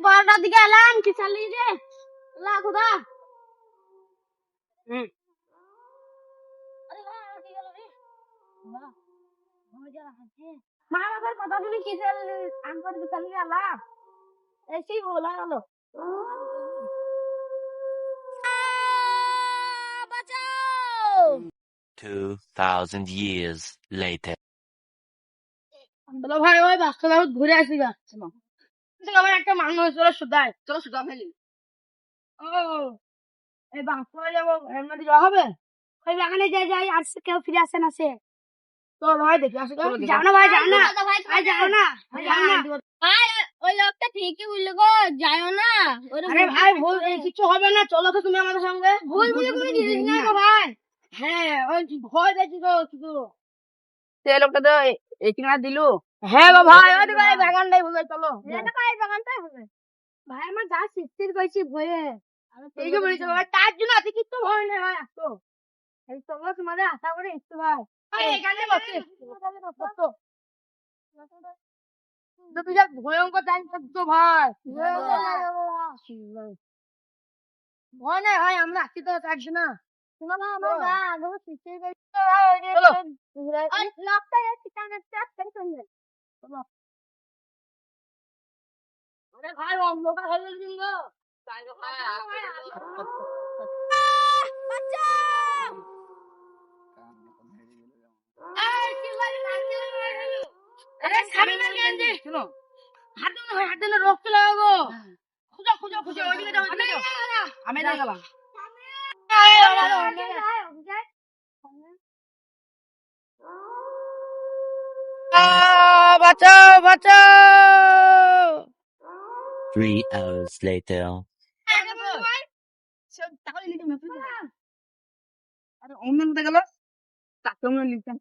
বারোটার দিকে এলাম কি চালিয়ে রে লা খুদা আরে বাহ কি গেল রে বাহ মজা আছে মা বাবার কথা শুনে কি আঙ্কর চালিয়ে এলাম এসেই বলা গেল বাঁচাও 2,000 years later. বলো ভাই ওই বাচ্চাটা ঘুরে আসি বাচ্চা আমার একটা মানুষ চলো সুদাই ফেলি ও এই বাচ্চা যাবো এমনি যাওয়া হবে ওই বাগানে যাই আর কেউ ফিরে আসে না সে তো ভাই দেখি আসো যাও না ভাই যাও না ভাই যাও না ভাই ওই লোকটা ঠিকই বললো গো যাও না আরে ভাই ভুল কিছু হবে না চলো তো তুমি আমাদের সঙ্গে ভুল বলে কোনো জিনিস না গো ভাই হ্যাঁ ওই ভয় দেখি গো শুধু সে লোকটা তো এই কিনা দিলু হ্যাঁ গো ভাই ওই ভাই বাগানটাই হবে চলো এটা ভাই বাগানটাই হবে ভাই আমার যা শিখতে কইছি ভয়ে এই যে বলেছো ভাই তার জন্য আজকে কিছু ভয় নেই ভাই আসো এই তোমরা তোমাদের আশা করে একটু ভাই এখানে বসে তো তুই যা ভয়ঙ্কর টাইম তো ভাই ভয় নেই ভাই আমরা আছি তো থাকছি না শোনো না আমার গা আগে শিখতে গেছি লোকটা ঠিকানা চাপ করে চলবে আরে ভাই অন্ধকার হয়ে গেল কিন্তু হাত দিলে রোগ চলে যাবো খুঁজো ওইদিকে যাও আমি না গেলাম বাঁচাও 3 hours later. আরে অন্য গেল তাকে লিখতেন